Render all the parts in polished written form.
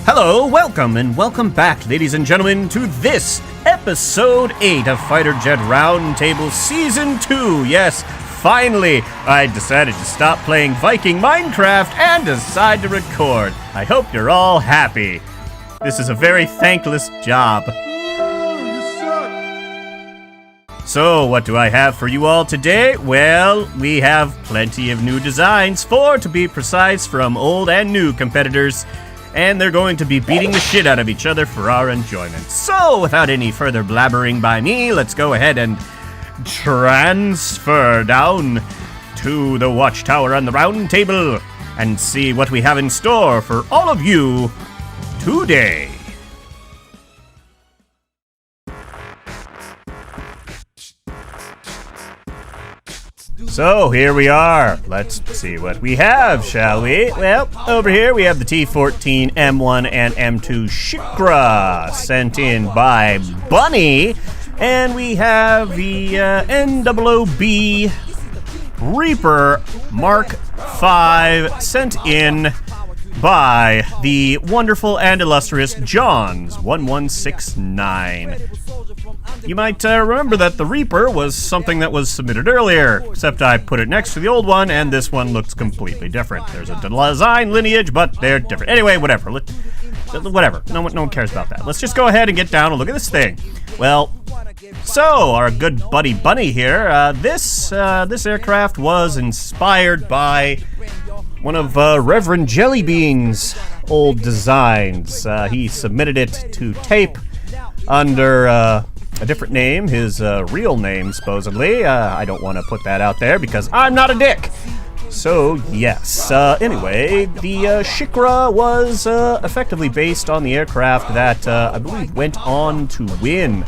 Hello, welcome back, ladies and gentlemen, to this episode 8 of Fighter Jet Roundtable Season 2. Yes, finally, I decided to stop playing Viking Minecraft and decide to record. I hope you're all happy. This is a very thankless job. So, what do I have for you all today? Well, we have plenty of new designs, 4 to be precise, from old and new competitors. And they're going to be beating the shit out of each other for our enjoyment. So, without any further blabbering by me, let's go ahead and transfer down to the watchtower on the round table and see what we have in store for all of you today. So, here we are. Let's see what we have, shall we? Well, over here we have the T-14, M1, and M2 Shikra sent in by Bunny. And we have the NOOB Reaper Mark V sent in by the wonderful and illustrious Johns1169. You might remember that the Reaper was something that was submitted earlier, except I put it next to the old one, and this one looks completely different. There's a design lineage, but they're different. Anyway, whatever. Whatever. No one cares about that. Let's just go ahead and get down and look at this thing. Well, so, our good buddy Bunny here, this aircraft was inspired by one of Reverend Jellybean's old designs. He submitted it to tape under a different name, his real name, supposedly. I don't want to put that out there because I'm not a dick. So, yes. Anyway, the Shikra was effectively based on the aircraft that I believe went on to win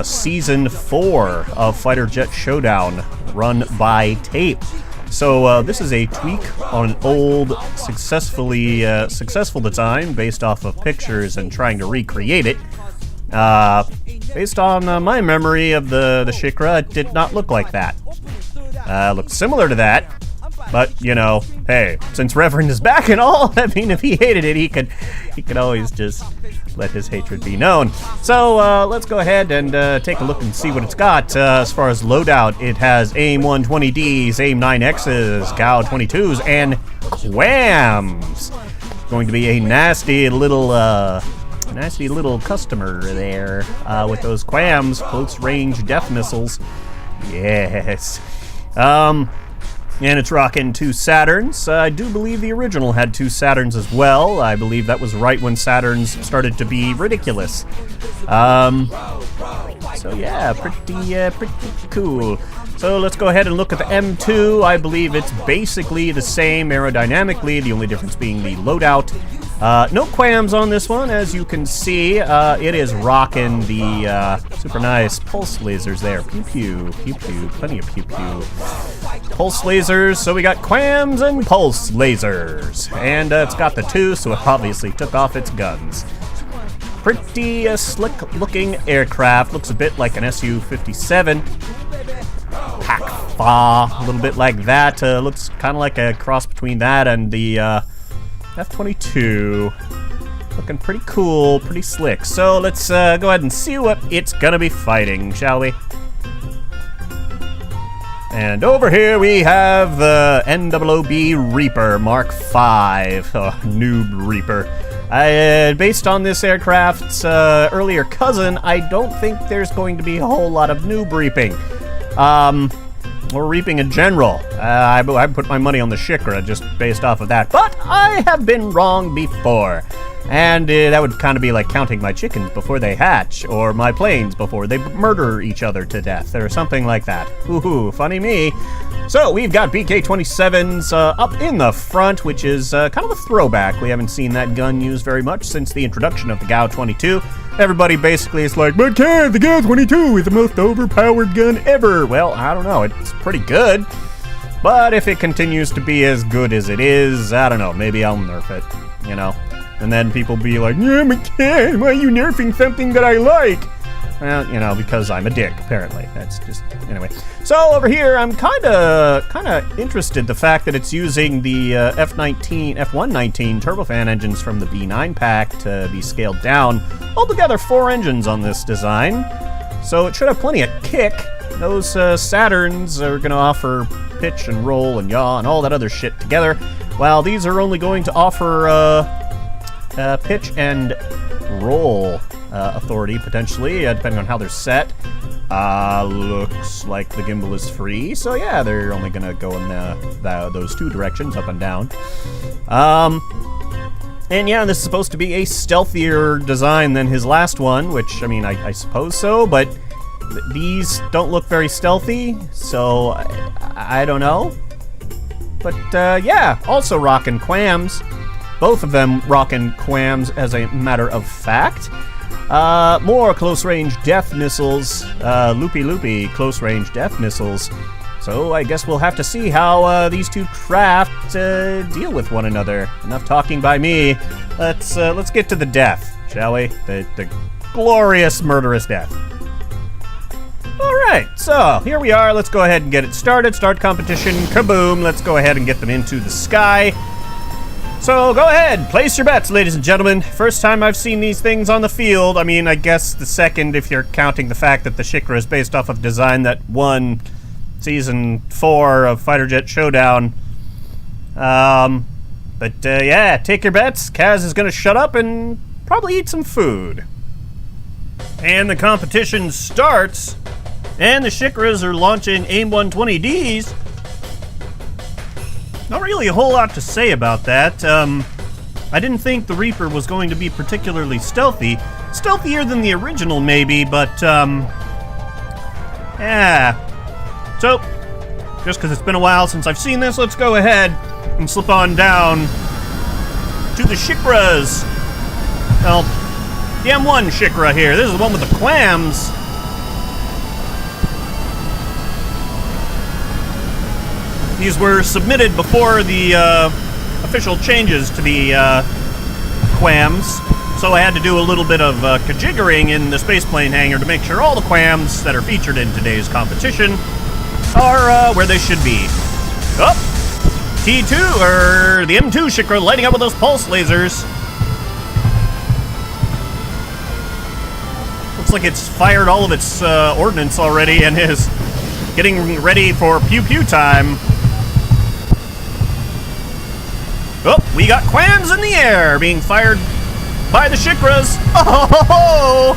Season 4 of Fighter Jet Showdown, run by tape. So this is a tweak on an old, successful design based off of pictures and trying to recreate it. Based on my memory of the Shikra, it did not look like that. Looked similar to that, but, you know, hey, since Reverend is back and all, I mean, if he hated it, he could always just let his hatred be known. So, let's go ahead and take a look and see what it's got. As far as loadout, it has AIM-120Ds, AIM-9Xs, GAU-22s, and QAMs. Going to be a nasty little customer there with those QAMs, close-range death missiles. Yes. And it's rocking 2 Saturns. I do believe the original had 2 Saturns as well. I believe that was right when Saturns started to be ridiculous. So yeah, pretty cool. So let's go ahead and look at the M2. I believe it's basically the same aerodynamically, the only difference being the loadout. No QAMs on this one, as you can see. It is rocking the super nice pulse lasers there. Pew pew, pew pew, plenty of pew pew. Pulse lasers, so we got QAMs and pulse lasers. And it's got the 2, so it obviously took off its guns. Pretty slick-looking aircraft. Looks a bit like an Su-57. Pak-fa, a little bit like that. Looks kind of like a cross between that and the F-22. Looking pretty cool, pretty slick. So let's go ahead and see what it's gonna be fighting, shall we? And over here we have the NOOB Reaper Mark V, Noob Reaper. Based on this aircraft's earlier cousin, I don't think there's going to be a whole lot of noob reaping. Or reaping in general. I put my money on the Shikra just based off of that. But I have been wrong before. And that would kind of be like counting my chickens before they hatch, or my planes before they murder each other to death, or something like that. Ooh, funny me. So we've got BK-27s up in the front, which is kind of a throwback. We haven't seen that gun used very much since the introduction of the GAU-22. Everybody basically is like, but Ken, the GAU-22 is the most overpowered gun ever. Well, I don't know, it's pretty good. But if it continues to be as good as it is, I don't know, maybe I'll nerf it, you know? And then people be like, yeah, but Ken, why are you nerfing something that I like? Well, you know, because I'm a dick, apparently. That's just, anyway. So over here, I'm kind of interested the fact that it's using the F119 turbofan engines from the B9 pack to be scaled down. Altogether, 4 engines on this design, so it should have plenty of kick. Those Saturns are going to offer pitch and roll and yaw and all that other shit together, while these are only going to offer pitch and roll authority, potentially, depending on how they're set. Looks like the gimbal is free, so yeah, they're only going to go in those 2 directions, up and down. And yeah, this is supposed to be a stealthier design than his last one, which, I mean, I suppose so, but these don't look very stealthy, so I don't know. But yeah, also rockin' quams. Both of them rockin' quams, as a matter of fact. More close-range death missiles, loopy close-range death missiles. So I guess we'll have to see how these 2 craft deal with one another. Enough talking by me. Let's get to the death, shall we? The glorious, murderous death. Alright, so here we are. Let's go ahead and get it started. Start competition. Kaboom. Let's go ahead and get them into the sky. So go ahead, place your bets, ladies and gentlemen. First time I've seen these things on the field. I mean, I guess the second if you're counting the fact that the Shikra is based off of design that won Season 4 of Fighter Jet Showdown. But yeah, take your bets. Kaz is going to shut up and probably eat some food. And the competition starts. And the Shikras are launching AIM-120Ds. Not really a whole lot to say about that. I didn't think the Reaper was going to be particularly stealthy. Stealthier than the original, maybe, but, yeah. So, just because it's been a while since I've seen this, let's go ahead and slip on down to the Shikras. Well, the M1 Shikra here. This is the one with the clams. These were submitted before the official changes to the quams, so I had to do a little bit of kajiggering in the spaceplane hangar to make sure all the quams that are featured in today's competition are where they should be. Oh, T2, or the M2 Shikra lighting up with those pulse lasers. Looks like it's fired all of its ordnance already and is getting ready for pew-pew time. Oh, we got quams in the air being fired by the Shikras. Oh,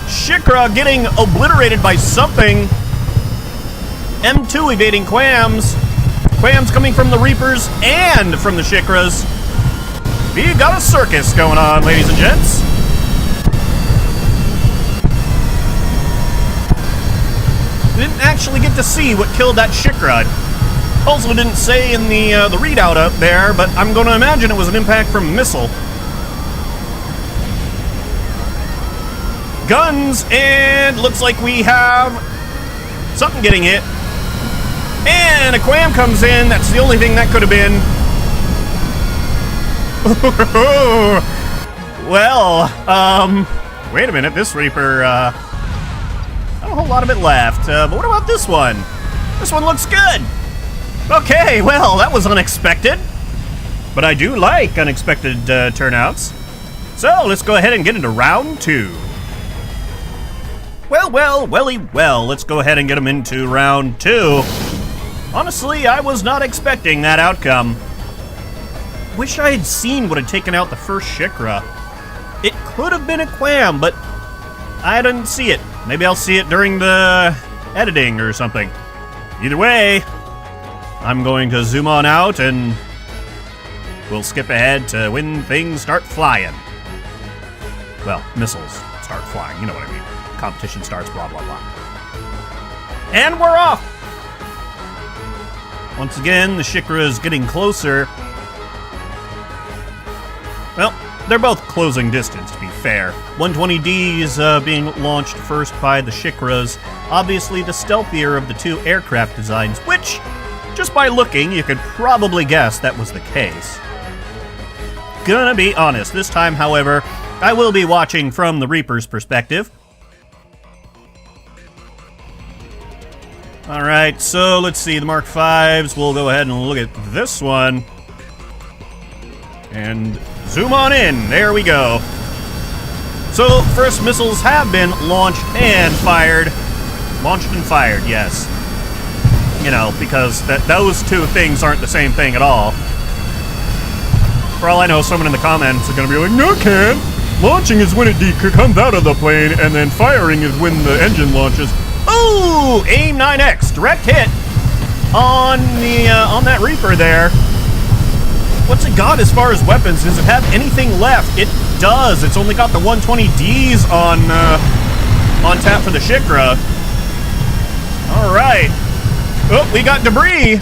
Shikra getting obliterated by something. M2 evading quams. Quams coming from the Reapers and from the Shikras. We got a circus going on, ladies and gents. Didn't actually get to see what killed that Shikra. Also didn't say in the readout up there, but I'm going to imagine it was an impact from a missile. Guns, and looks like we have something getting hit. And a quam comes in. That's the only thing that could have been. Well, wait a minute. This Reaper, not a whole lot of it left. But what about this one? This one looks good. Okay, well, that was unexpected. But I do like unexpected turnouts. So, let's go ahead and get into round 2. Well, let's go ahead and get them into round 2. Honestly, I was not expecting that outcome. Wish I had seen what had taken out the first Shikra. It could have been a quam, but I didn't see it. Maybe I'll see it during the editing or something. Either way, I'm going to zoom on out and we'll skip ahead to when things start flying. Well, missiles start flying, you know what I mean. Competition starts, blah, blah, blah. And we're off! Once again, the Shikra is getting closer. Well, they're both closing distance, to be fair. 120D is being launched first by the Shikras, obviously the stealthier of the 2 aircraft designs, which, just by looking, you could probably guess that was the case. Gonna be honest, this time, however, I will be watching from the Reaper's perspective. Alright, so let's see, the Mark 5s. We'll go ahead and look at this one. And zoom on in. There we go. So, first missiles have been launched and fired. Launched and fired, yes. You know, because those two things aren't the same thing at all. For all I know, someone in the comments are going to be like, no, can't. Launching is when it comes out of the plane, and then firing is when the engine launches. Ooh! AIM 9X, direct hit on the on that Reaper there. What's it got as far as weapons? Does it have anything left? It does. It's only got the 120Ds on tap for the Shikra. All right. Oh, we got debris.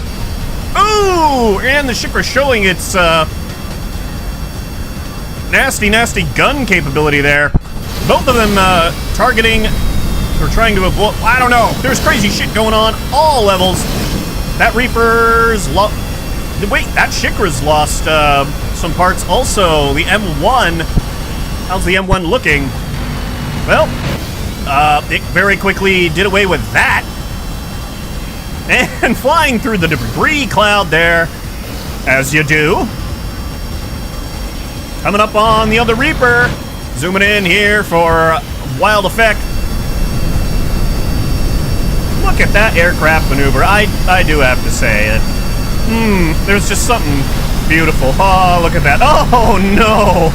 Ooh! And the Shikra's showing its nasty, nasty gun capability there. Both of them targeting or trying to avoid. I don't know. There's crazy shit going on all levels. That Reaper's wait, that Shikra's lost some parts also. The M1. How's the M1 looking? Well, it very quickly did away with that. And flying through the debris cloud there, as you do. Coming up on the other Reaper. Zooming in here for wild effect. Look at that aircraft maneuver. I do have to say it. There's just something beautiful. Oh, look at that. Oh, no.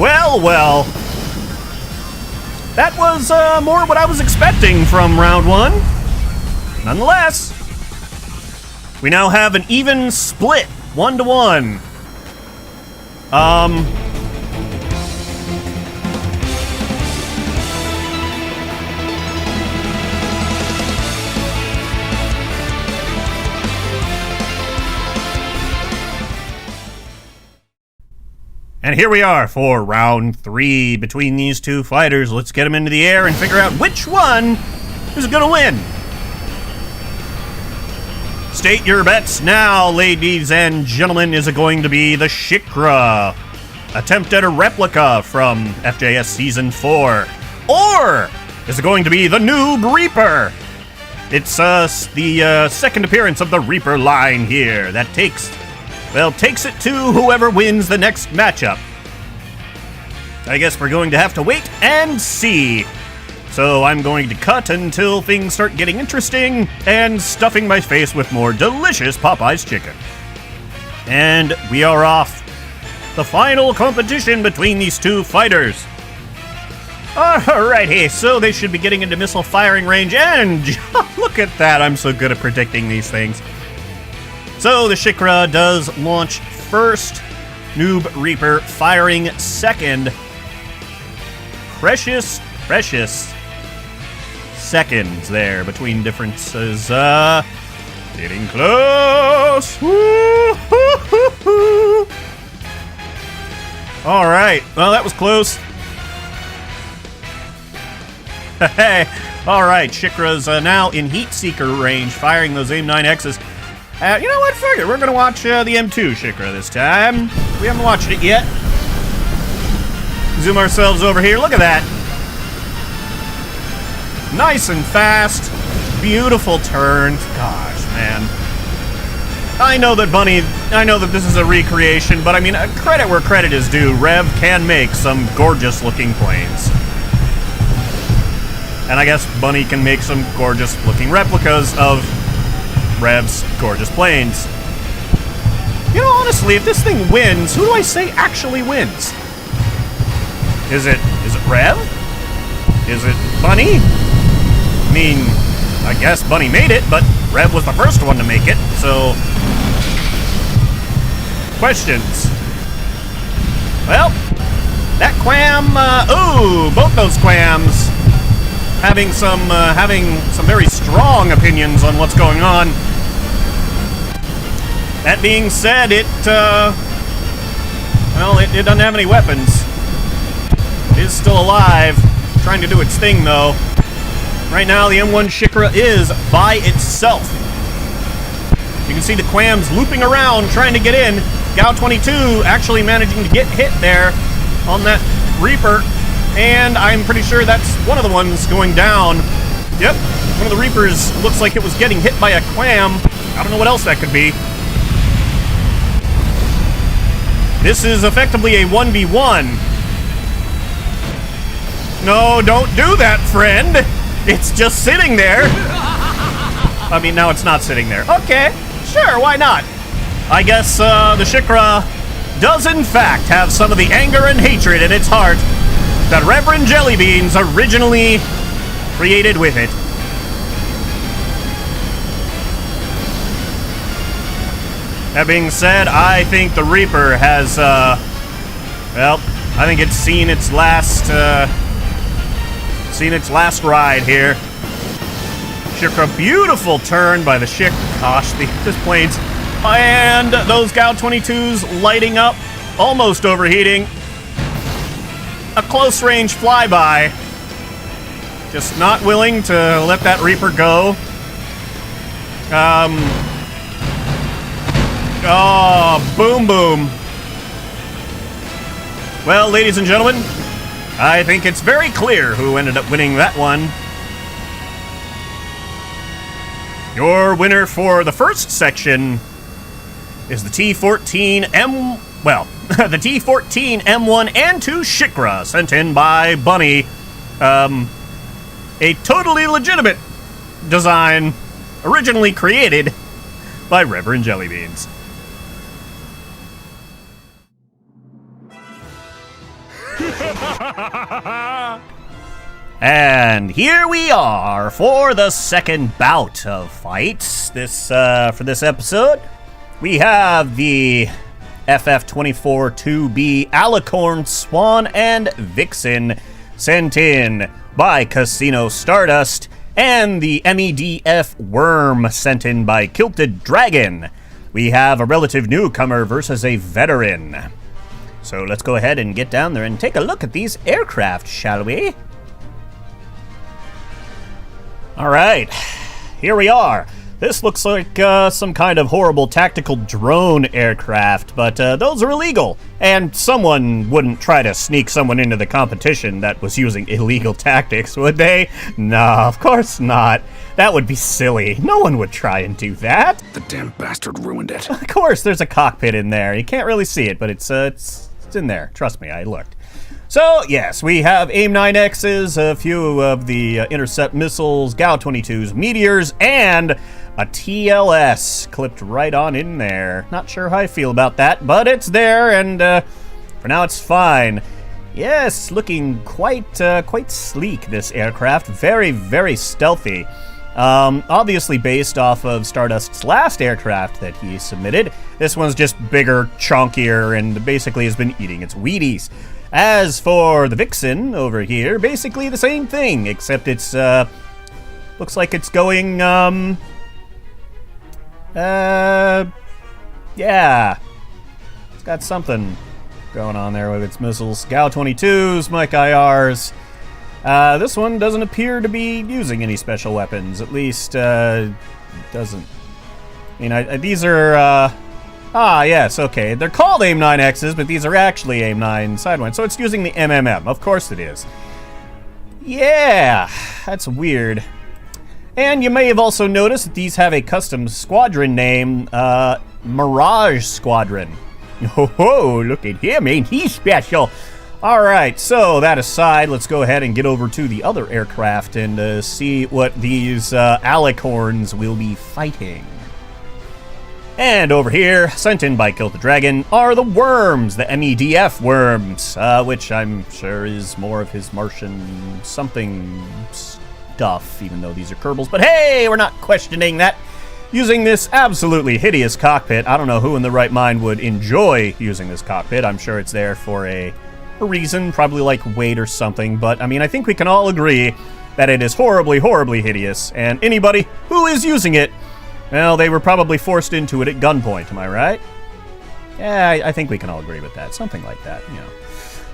Well, well. That was more what I was expecting from round one. Nonetheless, we now have an even split, 1-to-1. And here we are for round 3 between these two fighters. Let's get them into the air and figure out which one is gonna win. State your bets now, ladies and gentlemen. Is it going to be the Shikra, attempt at a replica from FJS Season 4? Or is it going to be the Noob Reaper? It's the second appearance of the Reaper line here that takes it to whoever wins the next matchup. I guess we're going to have to wait and see. So I'm going to cut until things start getting interesting and stuffing my face with more delicious Popeye's chicken. And we are off. The final competition between these two fighters. Alrighty, so they should be getting into missile firing range, and look at that, I'm so good at predicting these things. So the Shikra does launch first, Noob Reaper firing second. Precious seconds there between differences. Getting close. All right, well, that was close. Hey, all right, Shikra's now in Heat Seeker range, firing those AIM 9Xs. You know what, fuck it, we're gonna watch the M2 Shikra this time. We haven't watched it yet. Zoom ourselves over here, look at that. Nice and fast, beautiful turns. Gosh, man. I know that this is a recreation, but I mean, credit where credit is due. Rev can make some gorgeous looking planes. And I guess Bunny can make some gorgeous looking replicas of Rev's gorgeous planes. You know, honestly, if this thing wins, who do I say actually wins? Is it Rev? Is it Bunny? I mean, I guess Bunny made it, but Rev was the first one to make it, so... Questions. Well, that Quam, ooh, both those Quams having some very strong opinions on what's going on. That being said, it doesn't have any weapons. It is still alive, trying to do its thing though. Right now, the M1 Shikra is by itself. You can see the Quams looping around, trying to get in. Gao-22 actually managing to get hit there on that Reaper. And I'm pretty sure that's one of the ones going down. Yep, one of the Reapers looks like it was getting hit by a clam. I don't know what else that could be. This is effectively a 1v1. No, don't do that, friend. It's just sitting there. I mean, now it's not sitting there. Okay, sure, why not? I guess the Shikra does in fact have some of the anger and hatred in its heart that Reverend Jellybeans originally created with it. That being said, I think the Reaper has, well, I think it's seen its last ride here. Shikra, beautiful turn by the Shik. Gosh, this plane's, and those Gao-22s lighting up, almost overheating. A close range flyby. Just not willing to let that Reaper go. Oh, boom, boom. Well, ladies and gentlemen, I think it's very clear who ended up winning that one. Your winner for the first section is the T-14M, well, the T-14 M1 and 2 Shikra, sent in by Bunny. A totally legitimate design, originally created by Reverend Jellybeans. And here we are for the second bout of fights. For this episode, we have the FF24-2B Alicorn, Swan, and Vixen sent in by Casino Stardust, and the MEDF Worm sent in by Kilted Dragon. We have a relative newcomer versus a veteran. So let's go ahead and get down there and take a look at these aircraft, shall we? Alright, here we are. This looks like some kind of horrible tactical drone aircraft, but those are illegal. And someone wouldn't try to sneak someone into the competition that was using illegal tactics, would they? No, of course not. That would be silly. No one would try and do that. The damn bastard ruined it. Of course, there's a cockpit in there. You can't really see it, but it's in there. Trust me, I looked. So, yes, we have AIM-9Xs, a few of the intercept missiles, Gao-22s, meteors, and a TLS clipped right on in there. Not sure how I feel about that, but it's there, and for now it's fine. Yes, looking quite sleek, this aircraft. Very, very stealthy. Obviously based off of Stardust's last aircraft that he submitted. This one's just bigger, chunkier, and basically has been eating its Wheaties. As for the Vixen over here, basically the same thing, except it's, looks like it's going, yeah. It's got something going on there with its missiles. Gao-22s, Mike IRs. This one doesn't appear to be using any special weapons, at least, doesn't. I mean, these are, yes, okay. They're called AIM-9Xs, but these are actually AIM-9 Sidewinds, so it's using the MMM. Of course it is. Yeah, that's weird. And you may have also noticed that these have a custom squadron name, Mirage Squadron. Oh, look at him, ain't he special? Alright, so that aside, let's go ahead and get over to the other aircraft and see what these Alicorns will be fighting. And over here, sent in by Kill the Dragon, are the Worms, the MEDF Worms, which I'm sure is more of his Martian something stuff, even though these are Kerbals. But hey, we're not questioning that. Using this absolutely hideous cockpit, I don't know who in the right mind would enjoy using this cockpit. I'm sure it's there for a reason, probably like weight or something, but I mean, I think we can all agree that it is horribly, horribly hideous, and anybody who is using it, well, they were probably forced into it at gunpoint, am I right? Yeah, I think we can all agree with that, something like that, you know.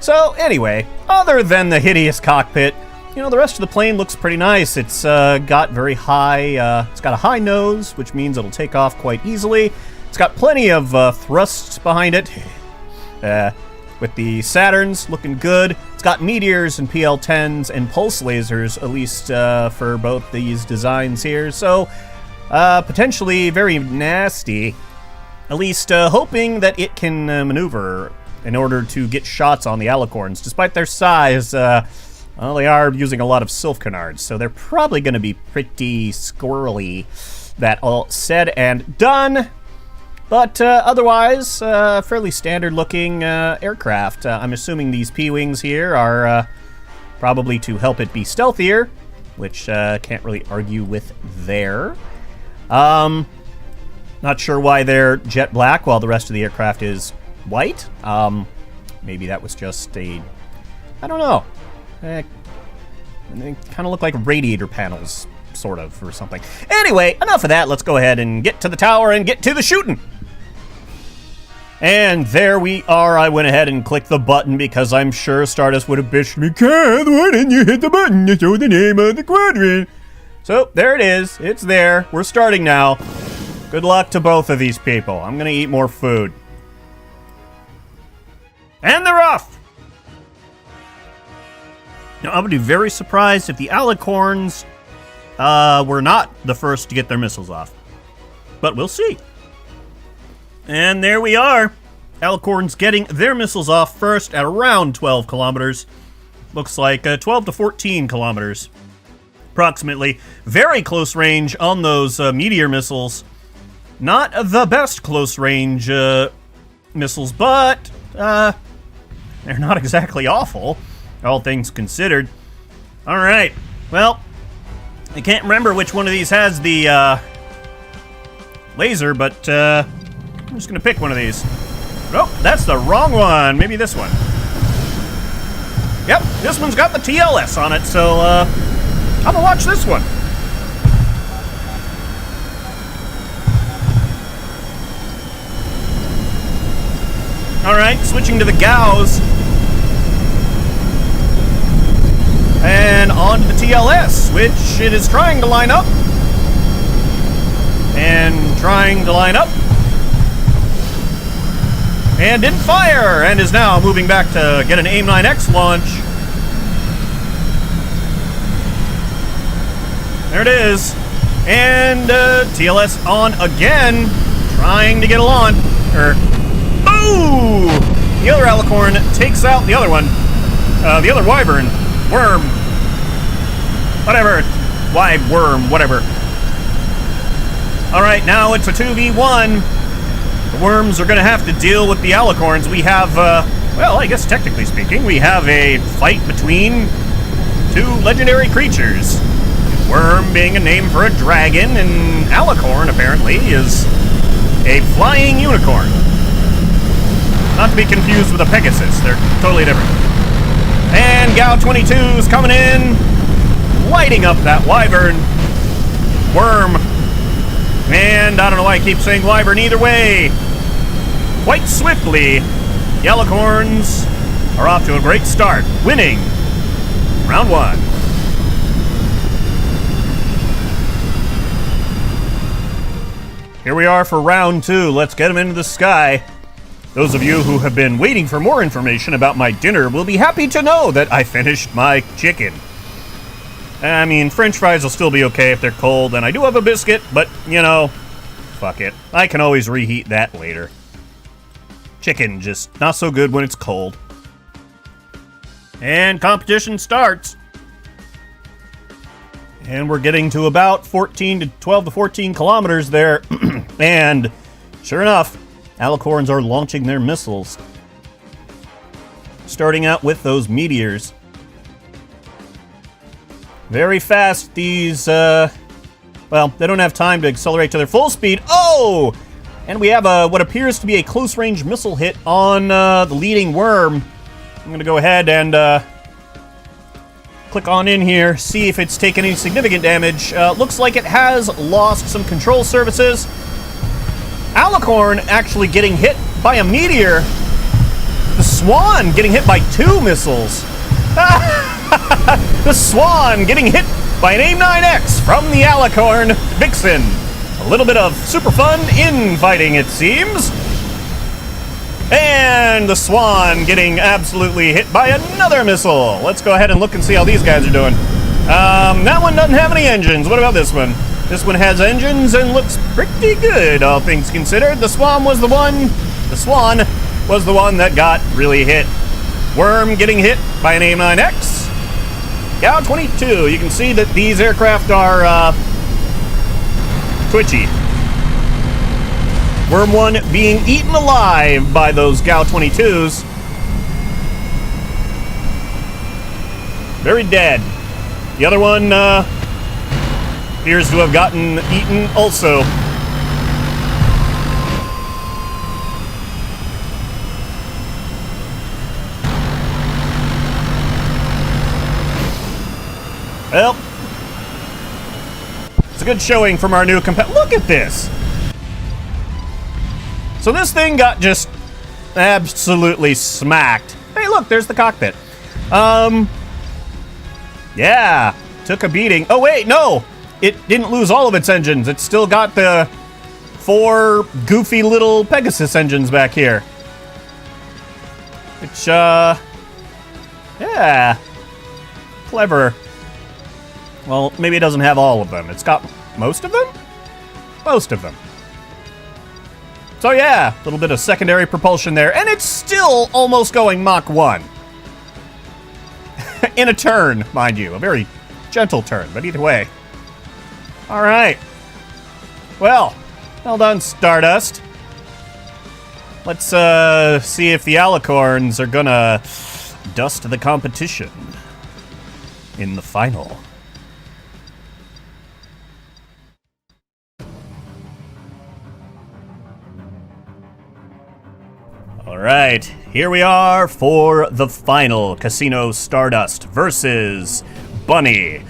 So, anyway, other than the hideous cockpit, you know, the rest of the plane looks pretty nice. It's got very high, it's got a high nose, which means it'll take off quite easily. It's got plenty of thrust behind it. with the Saturns looking good. It's got meteors and PL-10s and pulse lasers, at least for both these designs here. So, potentially very nasty. At least hoping that it can maneuver in order to get shots on the alicorns. Despite their size, well, they are using a lot of Sylph canards, so they're probably going to be pretty squirrely. That all said and done. But otherwise, fairly standard-looking aircraft. I'm assuming these P-Wings here are probably to help it be stealthier, which can't really argue with there. Not sure why they're jet black while the rest of the aircraft is white. Maybe that was just a... I don't know. They kind of look like radiator panels, sort of, or something. Anyway, enough of that. Let's go ahead and get to the tower and get to the shooting. And there we are. I went ahead and clicked the button because I'm sure Stardust would have bitched me. Keth, why didn't you hit the button to show the name of the quadrant? So, there it is. It's there. We're starting now. Good luck to both of these people. I'm going to eat more food. And they're off! Now, I would be very surprised if the alicorns were not the first to get their missiles off. But we'll see. And there we are. Alicorns getting their missiles off first at around 12 kilometers. Looks like 12 to 14 kilometers. Approximately. Very close range on those meteor missiles. Not the best close range missiles, but they're not exactly awful, all things considered. Alright, well, I can't remember which one of these has the laser, but I'm just going to pick one of these. Nope, that's the wrong one. Maybe this one. Yep, this one's got the TLS on it, so I'm going to watch this one. Alright, switching to the GAUs. And on to the TLS, which it is trying to line up. And trying to line up. And didn't fire, and is now moving back to get an AIM-9X launch. There it is. And TLS on again, trying to get a launch. Ooh! The other alicorn takes out the other one. The other wyvern. Worm. Whatever. Worm, whatever. Alright, now it's a 2v1. The worms are going to have to deal with the alicorns. We have, well, I guess technically speaking, we have a fight between two legendary creatures. Worm being a name for a dragon, and alicorn, apparently, is a flying unicorn. Not to be confused with a Pegasus. They're totally different. And GAU-22's coming in, lighting up that wyvern. Worm. And I don't know why I keep saying wyvern either way. Quite swiftly, the alicorns are off to a great start, winning round one. Here we are for round two. Let's get them into the sky. Those of you who have been waiting for more information about my dinner will be happy to know that I finished my chicken. I mean, French fries will still be okay if they're cold, and I do have a biscuit, but, you know, fuck it. I can always reheat that later. Chicken, just not so good when it's cold. And competition starts. And we're getting to about 12 to 14 kilometers there. And sure enough, alicorns are launching their missiles. Starting out with those meteors. Very fast, these, well, they don't have time to accelerate to their full speed. Oh! And we have what appears to be a close-range missile hit on the leading worm. I'm going to go ahead and click on in here, see if it's taken any significant damage. Looks like it has lost some control surfaces. Alicorn actually getting hit by a meteor. The Swan getting hit by 2 missiles. The Swan getting hit by an AIM-9X from the Alicorn Vixen. A little bit of super fun infighting, it seems. And the Swan getting absolutely hit by another missile. Let's go ahead and look and see how these guys are doing. That one doesn't have any engines. What about this one? This one has engines and looks pretty good, all things considered. The Swan was the one that got really hit. Worm getting hit by an AIM-9X. GAU-22. You can see that these aircraft are twitchy. Worm 1 being eaten alive by those GAU-22s. Very dead. The other one appears to have gotten eaten also. Well, it's a good showing from our new competitor. Look at this! So this thing got just absolutely smacked. Hey, look, there's the cockpit. Yeah, took a beating. Oh, wait, no! It didn't lose all of its engines. It's still got the 4 goofy little Pegasus engines back here. Which, yeah, clever. Well, maybe it doesn't have all of them. It's got most of them? Most of them. So yeah, a little bit of secondary propulsion there, and it's still almost going Mach 1. In a turn, mind you. A very gentle turn, but either way. Alright. Well done, Stardust. Let's see if the Alicorns are gonna dust the competition in the final. Alright, here we are for the final. Casino Stardust versus Bunny.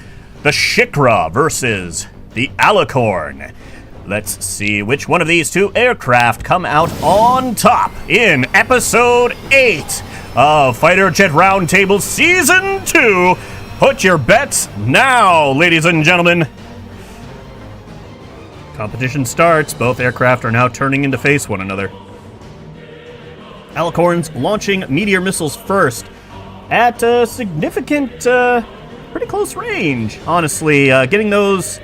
The Shikra versus the Alicorn. Let's see which one of these two aircraft come out on top in Episode 8 of Fighter Jet Roundtable Season 2. Put your bets now, ladies and gentlemen. Competition starts. Both aircraft are now turning in to face one another. Alicorns launching meteor missiles first at a significant, pretty close range, honestly. Getting those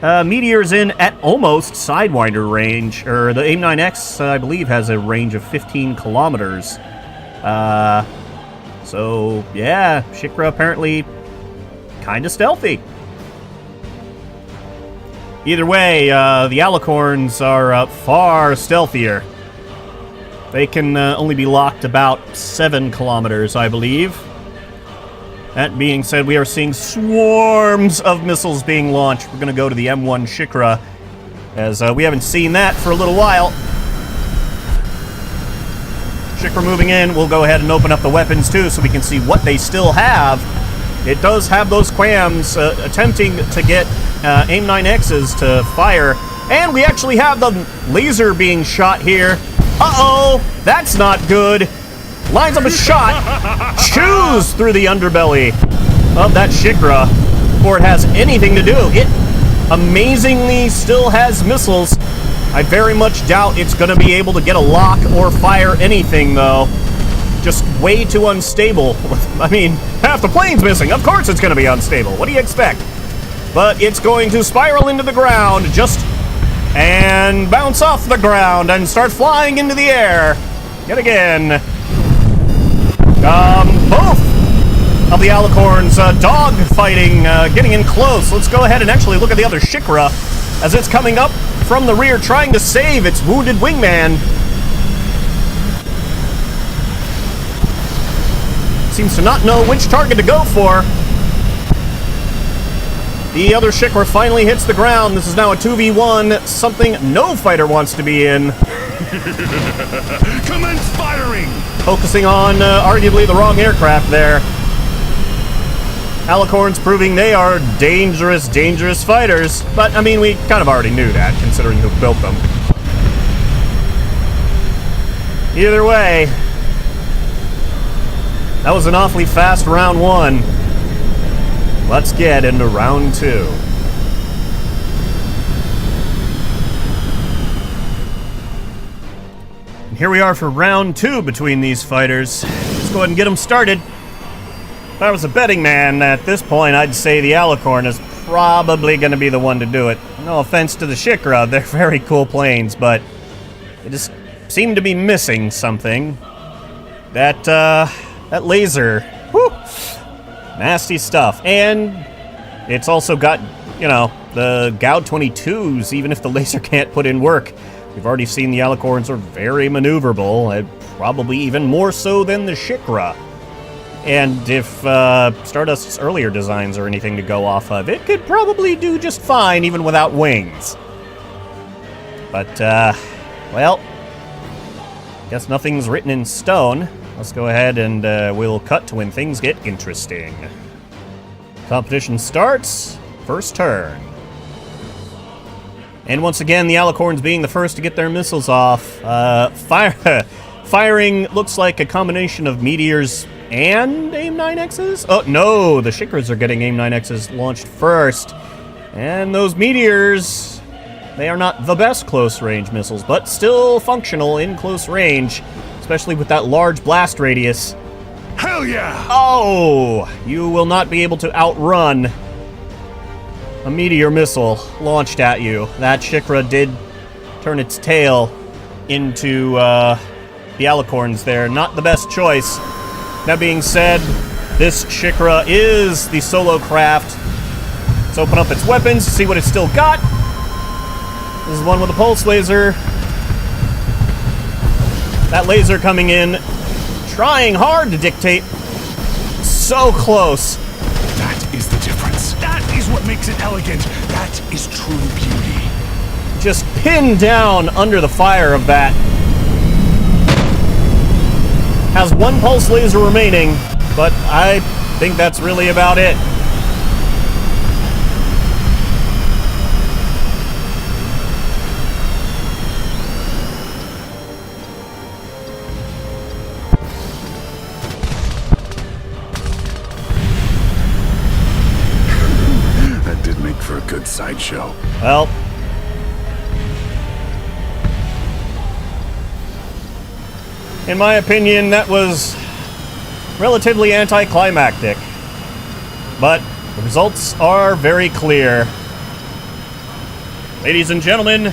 meteors in at almost Sidewinder range, or the AIM-9X, I believe, has a range of 15 kilometers. So, yeah, Shikra apparently kind of stealthy. Either way, the Alicorns are far stealthier. They can only be locked about 7 kilometers, I believe. That being said, we are seeing swarms of missiles being launched. We're going to go to the M1 Shikra, as we haven't seen that for a little while. Shikra moving in. We'll go ahead and open up the weapons, too, so we can see what they still have. It does have those quams attempting to get AIM-9Xs to fire. And we actually have the laser being shot here. Uh-oh, that's not good. Lines up a shot, chews through the underbelly of that Shikra before it has anything to do. It amazingly still has missiles. I very much doubt it's going to be able to get a lock or fire anything, though. Just way too unstable. I mean, half the plane's missing. Of course it's going to be unstable. What do you expect? But it's going to spiral into the ground and bounce off the ground and start flying into the air. Yet again. Both of the Alicorns dog fighting, getting in close. Let's go ahead and actually look at the other Shikra as it's coming up from the rear trying to save its wounded wingman. Seems to not know which target to go for. The other Shikra finally hits the ground. This is now a 2v1, something no fighter wants to be in. Commence firing! Focusing on arguably the wrong aircraft there. Alicorns proving they are dangerous, dangerous fighters. But, I mean, we kind of already knew that, considering who built them. Either way, that was an awfully fast round 1. Let's get into round 2. here we are for round 2 between these fighters. Let's go ahead and get them started. If I was a betting man at this point, I'd say the Alicorn is probably going to be the one to do it. No offense to the Shikra, they're very cool planes, but they just seem to be missing something. That laser, whew, nasty stuff. And it's also got, you know, the Gao 22s, even if the laser can't put in work. We've already seen the Alicorns are very maneuverable, and probably even more so than the Shikra. And if Stardust's earlier designs are anything to go off of, it could probably do just fine even without wings. But, well, guess nothing's written in stone. Let's go ahead and we'll cut to when things get interesting. Competition starts, first turn. And once again, the Alicorns being the first to get their missiles off. Firing looks like a combination of meteors and AIM-9Xs? Oh, no, the Shikras are getting AIM-9Xs launched first. And those meteors, they are not the best close-range missiles, but still functional in close range, especially with that large blast radius. Hell yeah! Oh, you will not be able to outrun a meteor missile launched at you. That Shikra did turn its tail into the Alicorns there. Not the best choice. That being said, this Shikra is the solo craft. Let's open up its weapons to see what it's still got. This is one with a pulse laser. That laser coming in, trying hard to dictate. So close. That is the difference. That is what makes it elegant. That is true beauty. Just pinned down under the fire of that. Has one pulse laser remaining, but I think that's really about it. That did make for a good sideshow. Well, in my opinion, that was relatively anticlimactic. But the results are very clear. Ladies and gentlemen,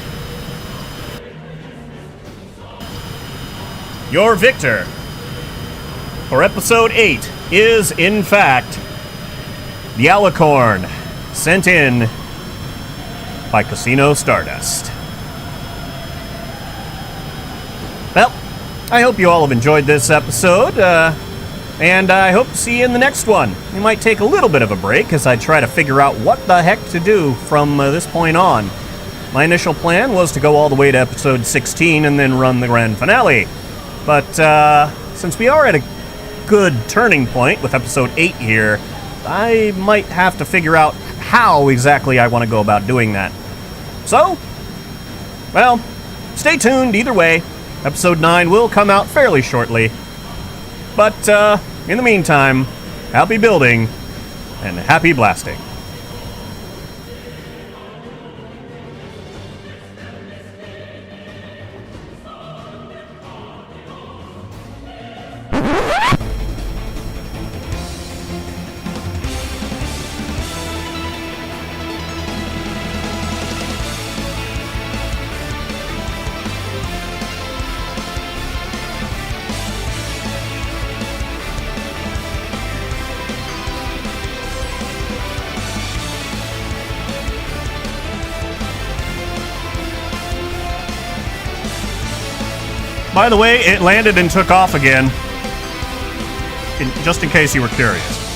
your victor for episode 8 is, in fact, the Alicorn, sent in by Casino Stardust. Well, I hope you all have enjoyed this episode, and I hope to see you in the next one. We might take a little bit of a break as I try to figure out what the heck to do from this point on. My initial plan was to go all the way to episode 16 and then run the grand finale. But since we are at a good turning point with episode 8 here, I might have to figure out how exactly I want to go about doing that. So, well, stay tuned either way. Episode 9 will come out fairly shortly. But, in the meantime, happy building and happy blasting. By the way, it landed and took off again, just in case you were curious.